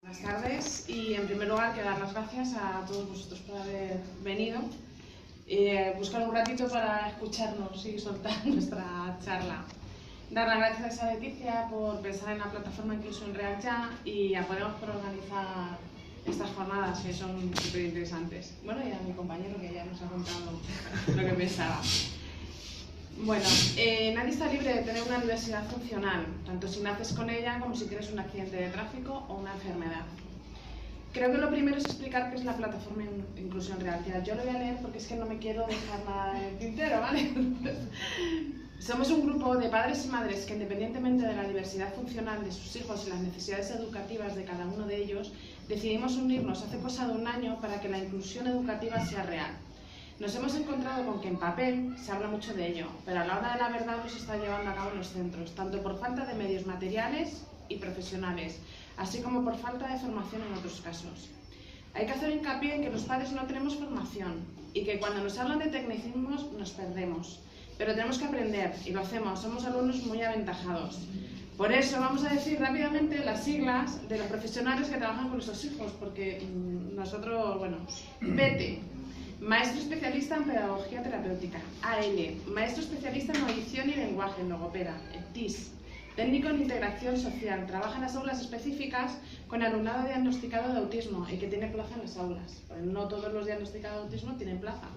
Buenas tardes y en primer lugar quiero dar las gracias a todos vosotros por haber venido, buscar un ratito para escucharnos y soltar nuestra charla. Dar las gracias a Leticia por pensar en la plataforma Inclusión Real Ya y a Podemos por organizar estas jornadas que son súper interesantes. Bueno, y a mi compañero que ya nos ha contado lo que pensaba. Bueno, nadie está libre de tener una diversidad funcional, tanto si naces con ella como si tienes un accidente de tráfico o una enfermedad. Creo que lo primero es explicar qué es la plataforma Inclusión Real Ya. Yo lo voy a leer porque es que no me quiero dejar nada en el tintero, ¿vale? Somos un grupo de padres y madres que, independientemente de la diversidad funcional de sus hijos y las necesidades educativas de cada uno de ellos, decidimos unirnos hace cosa de un año para que la inclusión educativa sea real. Nos hemos encontrado con que en papel se habla mucho de ello, pero a la hora de la verdad no se está llevando a cabo en los centros, tanto por falta de medios materiales y profesionales, así como por falta de formación en otros casos. Hay que hacer hincapié en que los padres no tenemos formación y que cuando nos hablan de tecnicismos nos perdemos, pero tenemos que aprender y lo hacemos, somos alumnos muy aventajados. Por eso vamos a decir rápidamente las siglas de los profesionales que trabajan con nuestros hijos, porque nosotros, bueno, PETE. Maestro especialista en pedagogía terapéutica. AL, maestro especialista en audición y lenguaje, logopeda. TIS, técnico en integración social. Trabaja en las aulas específicas con alumnado diagnosticado de autismo y que tiene plaza en las aulas. Pues no todos los diagnosticados de autismo tienen plaza.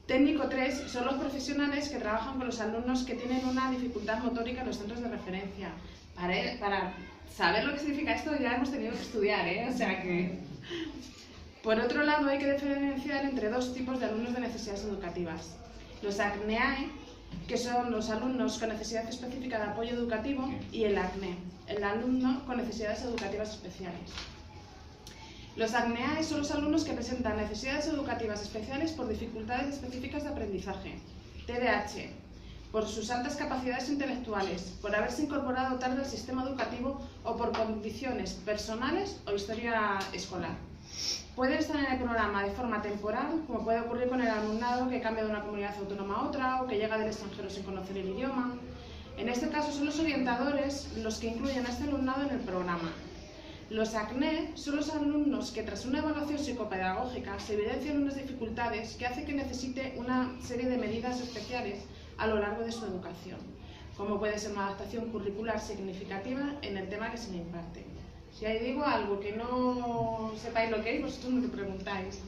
Técnico 3 son los profesionales que trabajan con los alumnos que tienen una dificultad motórica en los centros de referencia. Para saber lo que significa esto ya hemos tenido que estudiar, ¿eh? O sea que... Por otro lado, hay que diferenciar entre dos tipos de alumnos de necesidades educativas. Los ACNEAE, que son los alumnos con necesidad específica de apoyo educativo, y el ACNE, el alumno con necesidades educativas especiales. Los ACNEAE son los alumnos que presentan necesidades educativas especiales por dificultades específicas de aprendizaje, TDAH, por sus altas capacidades intelectuales, por haberse incorporado tarde al sistema educativo o por condiciones personales o historia escolar. Pueden estar en el programa de forma temporal, como puede ocurrir con el alumnado que cambia de una comunidad autónoma a otra o que llega del extranjero sin conocer el idioma. En este caso son los orientadores los que incluyen a este alumnado en el programa. Los ACNE son los alumnos que tras una evaluación psicopedagógica se evidencian unas dificultades que hacen que necesite una serie de medidas especiales a lo largo de su educación, como puede ser una adaptación curricular significativa en el tema que se le imparte. Si ahí digo algo que no sepáis lo que es, vosotros me lo preguntáis.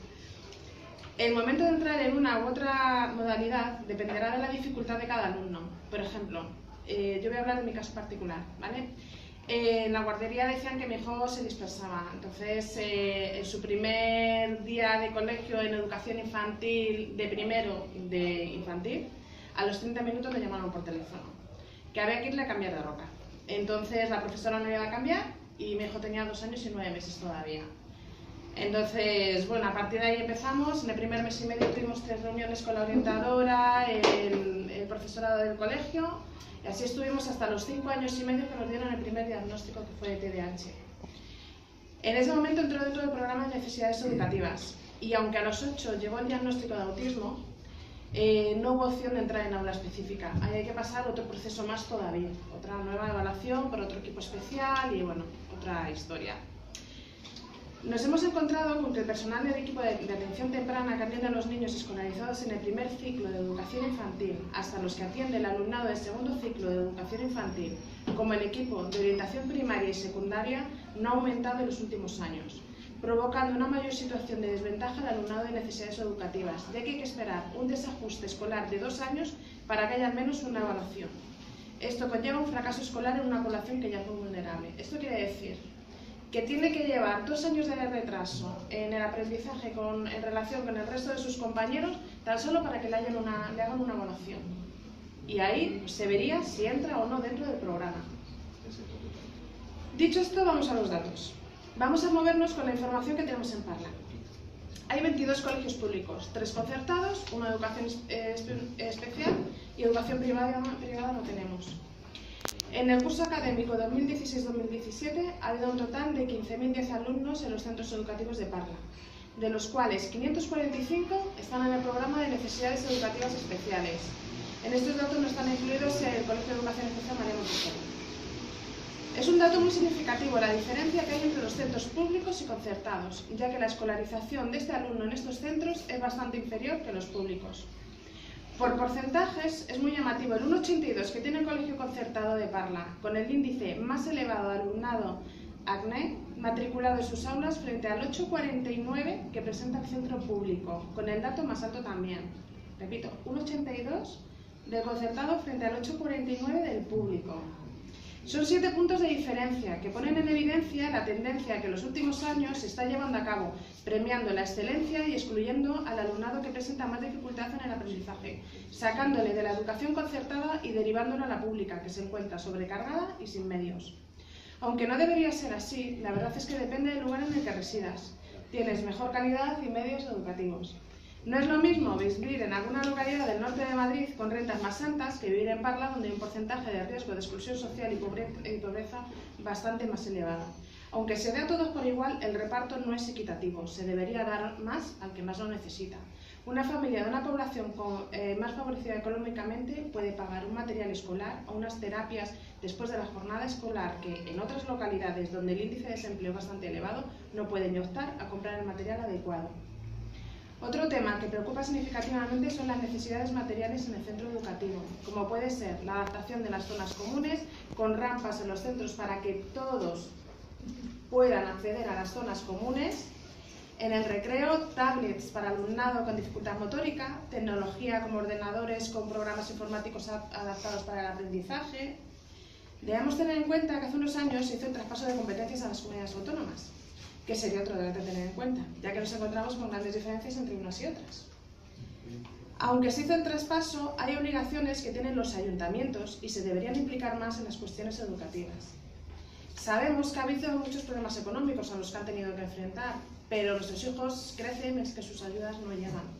El momento de entrar en una u otra modalidad dependerá de la dificultad de cada alumno. Por ejemplo, yo voy a hablar de mi caso particular, ¿vale? En la guardería decían que mi hijo se dispersaba, entonces en su primer día de colegio en educación infantil, de primero de infantil, a los 30 minutos me llamaron por teléfono, que había que irle a cambiar de ropa. Entonces la profesora no iba a cambiar y mi hijo tenía 2 años y 9 meses todavía. Entonces, bueno, a partir de ahí empezamos. En el primer mes y medio tuvimos 3 reuniones con la orientadora, el profesorado del colegio, y así estuvimos hasta los 5 años y medio que nos dieron el primer diagnóstico, que fue de TDAH. En ese momento entró dentro del programa de necesidades educativas y aunque a los 8 llegó el diagnóstico de autismo, no hubo opción de entrar en aula específica. Ahí hay que pasar otro proceso más todavía, otra nueva evaluación por otro equipo especial y bueno, otra historia. Nos hemos encontrado con que el personal del equipo de atención temprana que atiende a los niños escolarizados en el primer ciclo de educación infantil hasta los que atiende el alumnado del segundo ciclo de educación infantil, como el equipo de orientación primaria y secundaria, no ha aumentado en los últimos años, provocando una mayor situación de desventaja al alumnado de necesidades educativas, ya que hay que esperar un desajuste escolar de 2 años para que haya al menos una evaluación. Esto conlleva un fracaso escolar en una población que ya es muy vulnerable. Esto quiere decir que tiene que llevar 2 años de retraso en el aprendizaje en relación con el resto de sus compañeros, tan solo para que le hagan una evaluación. Y ahí se vería si entra o no dentro del programa. Dicho esto, vamos a los datos. Vamos a movernos con la información que tenemos en Parla. Hay 22 colegios públicos, 3 concertados, una educación especial y educación privada no tenemos. En el curso académico 2016-2017 ha habido un total de 15.010 alumnos en los centros educativos de Parla, de los cuales 545 están en el programa de necesidades educativas especiales. En estos datos no están incluidos el Colegio de Educación Especial María Montessori. Es un dato muy significativo la diferencia que hay entre los centros públicos y concertados, ya que la escolarización de este alumno en estos centros es bastante inferior que los públicos. Por porcentajes es muy llamativo el 1,82 que tiene el colegio concertado de Parla, con el índice más elevado de alumnado ACNE matriculado en sus aulas frente al 8,49 que presenta el centro público, con el dato más alto también. Repito, 1,82 del concertado frente al 8,49 del público. Son 7 puntos de diferencia que ponen en evidencia la tendencia que en los últimos años se está llevando a cabo, premiando la excelencia y excluyendo al alumnado que presenta más dificultad en el aprendizaje, sacándole de la educación concertada y derivándolo a la pública, que se encuentra sobrecargada y sin medios. Aunque no debería ser así, la verdad es que depende del lugar en el que residas. Tienes mejor calidad y medios educativos. No es lo mismo vivir en alguna localidad del norte de Madrid con rentas más altas que vivir en Parla, donde hay un porcentaje de riesgo de exclusión social y pobreza bastante más elevada. Aunque se dé a todos por igual, el reparto no es equitativo. Se debería dar más al que más lo necesita. Una familia de una población más favorecida económicamente puede pagar un material escolar o unas terapias después de la jornada escolar que en otras localidades donde el índice de desempleo es bastante elevado no pueden optar a comprar el material adecuado. Otro tema que preocupa significativamente son las necesidades materiales en el centro educativo, como puede ser la adaptación de las zonas comunes, con rampas en los centros para que todos puedan acceder a las zonas comunes, en el recreo, tablets para alumnado con dificultad motórica, tecnología como ordenadores con programas informáticos adaptados para el aprendizaje. Debemos tener en cuenta que hace unos años se hizo el traspaso de competencias a las comunidades autónomas, que sería otro debate a tener en cuenta, ya que nos encontramos con grandes diferencias entre unas y otras. Aunque se hizo el traspaso, hay obligaciones que tienen los ayuntamientos y se deberían implicar más en las cuestiones educativas. Sabemos que ha habido muchos problemas económicos a los que han tenido que enfrentar, pero nuestros hijos crecen es que sus ayudas no llegan.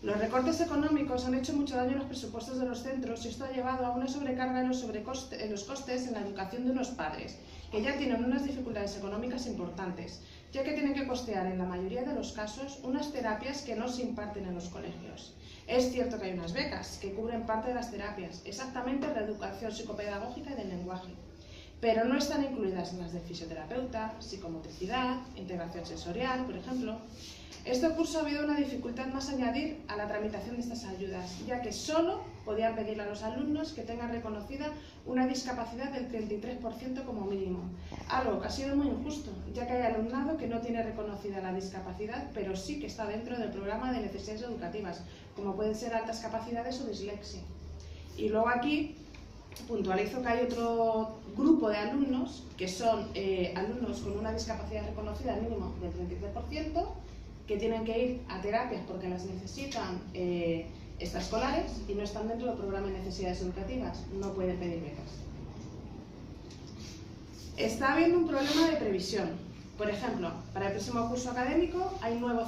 Los recortes económicos han hecho mucho daño en los presupuestos de los centros y esto ha llevado a una sobrecarga en los costes en la educación de unos padres, que ya tienen unas dificultades económicas importantes, ya que tienen que costear en la mayoría de los casos unas terapias que no se imparten en los colegios. Es cierto que hay unas becas que cubren parte de las terapias, exactamente la educación psicopedagógica y del lenguaje, pero no están incluidas en las de fisioterapeuta, psicomotricidad, integración sensorial, por ejemplo. Este curso ha habido una dificultad más a añadir a la tramitación de estas ayudas, ya que solo podían pedirle a los alumnos que tengan reconocida una discapacidad del 33% como mínimo, algo que ha sido muy injusto, ya que hay alumnado que no tiene reconocida la discapacidad, pero sí que está dentro del programa de necesidades educativas, como pueden ser altas capacidades o dislexia. Y luego aquí puntualizo que hay otro grupo de alumnos, que son alumnos con una discapacidad reconocida mínimo del 33%, que tienen que ir a terapias porque las necesitan extraescolares y no están dentro del programa de necesidades educativas, no pueden pedir becas. Está habiendo un problema de previsión. Por ejemplo, para el próximo curso académico hay 9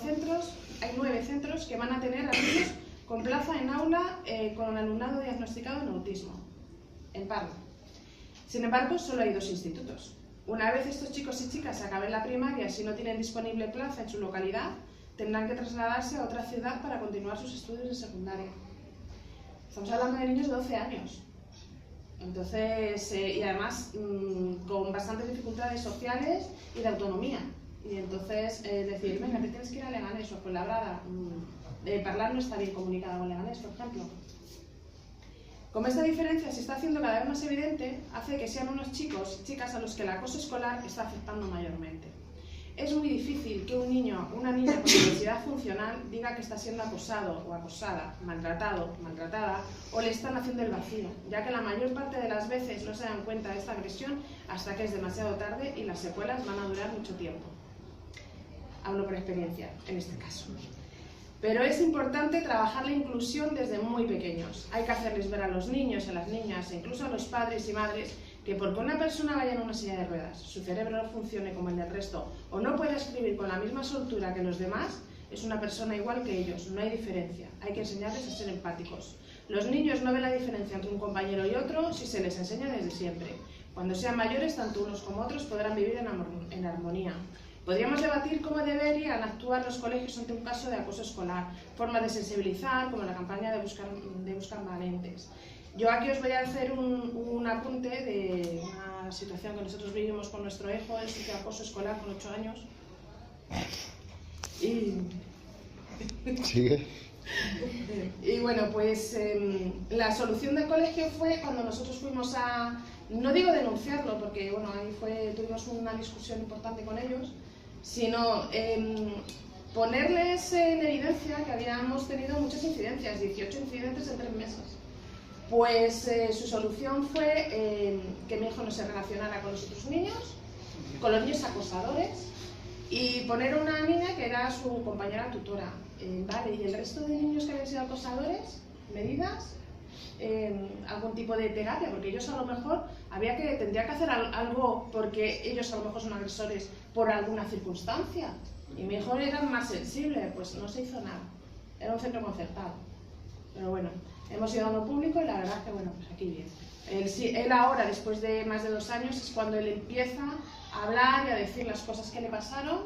centros que van a tener alumnos con plaza en aula con alumnado diagnosticado en autismo, en Parla. Sin embargo, solo hay 2 institutos. Una vez estos chicos y chicas acaben la primaria, si no tienen disponible plaza en su localidad, tendrán que trasladarse a otra ciudad para continuar sus estudios de secundaria. Estamos hablando de niños de 12 años. Entonces, y además con bastantes dificultades sociales y de autonomía. Y entonces decir, venga, te tienes que ir a Leganés o Fuenlabrada. Parlar no está bien comunicada con Leganés, por ejemplo. Como esta diferencia se está haciendo cada vez más evidente, hace que sean unos chicos y chicas a los que el acoso escolar está afectando mayormente. Es muy difícil que un niño o una niña con diversidad funcional diga que está siendo acosado o acosada, maltratado, maltratada, o le están haciendo el vacío, ya que la mayor parte de las veces no se dan cuenta de esta agresión hasta que es demasiado tarde y las secuelas van a durar mucho tiempo. Hablo por experiencia, en este caso. Pero es importante trabajar la inclusión desde muy pequeños. Hay que hacerles ver a los niños, a las niñas e incluso a los padres y madres que porque una persona vaya en una silla de ruedas, su cerebro no funcione como el del resto o no pueda escribir con la misma soltura que los demás, es una persona igual que ellos, no hay diferencia. Hay que enseñarles a ser empáticos. Los niños no ven la diferencia entre un compañero y otro si se les enseña desde siempre. Cuando sean mayores, tanto unos como otros podrán vivir en armonía. Podríamos debatir cómo deberían actuar los colegios ante un caso de acoso escolar, formas de sensibilizar, como la campaña de buscar valentes. Yo aquí os voy a hacer un apunte de una situación que nosotros vivimos con nuestro hijo. Él sufrió acoso escolar con 8 años. ¿Sigue? Y bueno, pues la solución del colegio fue cuando nosotros fuimos a, no digo denunciarlo, porque bueno, ahí tuvimos una discusión importante con ellos, sino ponerles en evidencia que habíamos tenido muchas incidencias, 18 incidentes en 3 meses. Pues su solución fue que mi hijo no se relacionara con los otros niños, con los niños acosadores, y poner una niña que era su compañera tutora. Vale, y el resto de niños que habían sido acosadores, medidas, algún tipo de terapia, porque ellos a lo mejor tendría que hacer algo porque ellos a lo mejor son agresores por alguna circunstancia. Y mi hijo era más sensible, pues no se hizo nada. Era un centro concertado. Pero bueno, hemos ido a uno público y la verdad es que bueno, pues aquí bien. Él ahora, después de más de 2 años, es cuando él empieza a hablar y a decir las cosas que le pasaron,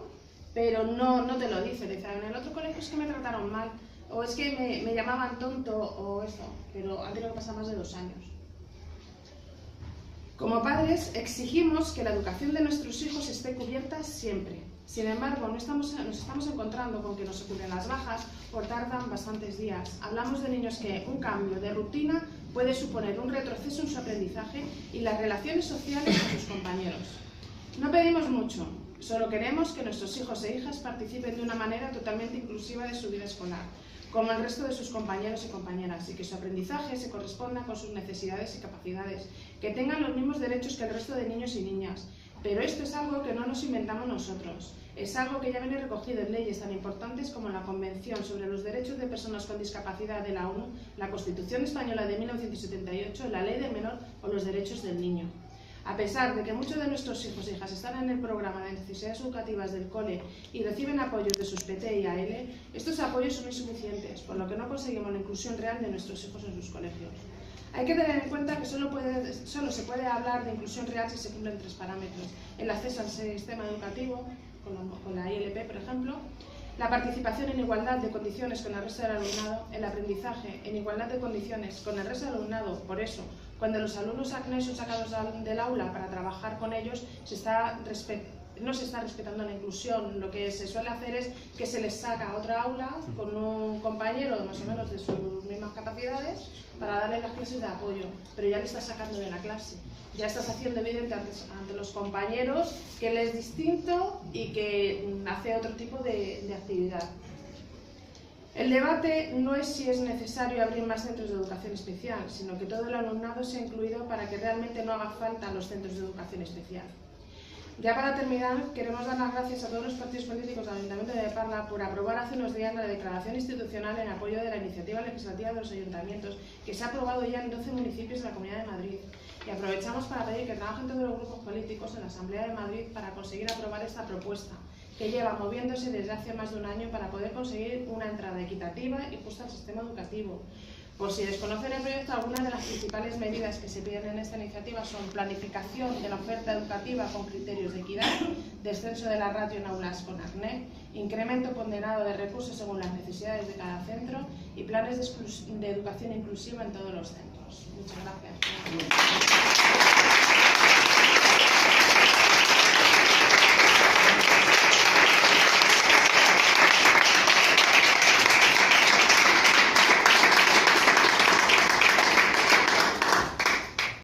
pero no te lo dice. Le dice, en el otro colegio es que me trataron mal, o es que me llamaban tonto, o eso, pero han tenido que pasar más de 2 años. Como padres, exigimos que la educación de nuestros hijos esté cubierta siempre. Sin embargo, nos estamos encontrando con que nos ocurren las bajas o tardan bastantes días. Hablamos de niños que un cambio de rutina puede suponer un retroceso en su aprendizaje y las relaciones sociales con sus compañeros. No pedimos mucho, solo queremos que nuestros hijos e hijas participen de una manera totalmente inclusiva de su vida escolar, como el resto de sus compañeros y compañeras, y que su aprendizaje se corresponda con sus necesidades y capacidades, que tengan los mismos derechos que el resto de niños y niñas. Pero esto es algo que no nos inventamos nosotros, es algo que ya viene recogido en leyes tan importantes como la Convención sobre los Derechos de Personas con Discapacidad de la ONU, la Constitución Española de 1978, la Ley del Menor o los Derechos del Niño. A pesar de que muchos de nuestros hijos e hijas están en el programa de necesidades educativas del cole y reciben apoyos de sus PT y AL, estos apoyos son insuficientes, por lo que no conseguimos la inclusión real de nuestros hijos en sus colegios. Hay que tener en cuenta que solo se puede hablar de inclusión real si se cumplen 3 parámetros: el acceso al sistema educativo, con la ILP por ejemplo, la participación en igualdad de condiciones con el resto del alumnado, el aprendizaje en igualdad de condiciones con el resto del alumnado. Por eso, cuando los alumnos ACNE son sacados del aula para trabajar con ellos, no se está respetando la inclusión. Lo que se suele hacer es que se les saca a otra aula con un compañero más o menos de sus mismas capacidades para darle las clases de apoyo, pero ya le estás sacando de la clase. Ya estás haciendo evidente ante los compañeros que él es distinto y que hace otro tipo de actividad. El debate no es si es necesario abrir más centros de educación especial, sino que todo el alumnado sea incluido para que realmente no haga falta los centros de educación especial. Ya para terminar, queremos dar las gracias a todos los partidos políticos del Ayuntamiento de Parla por aprobar hace unos días la declaración institucional en apoyo de la iniciativa legislativa de los ayuntamientos, que se ha aprobado ya en 12 municipios de la Comunidad de Madrid. Y aprovechamos para pedir que trabajen todos los grupos políticos en la Asamblea de Madrid para conseguir aprobar esta propuesta, que lleva moviéndose desde hace más de un año para poder conseguir una entrada equitativa y justa al sistema educativo. Por si desconocen el proyecto, algunas de las principales medidas que se piden en esta iniciativa son planificación de la oferta educativa con criterios de equidad, descenso de la ratio en aulas con ACNE, incremento ponderado de recursos según las necesidades de cada centro y planes de educación inclusiva en todos los centros. Muchas gracias.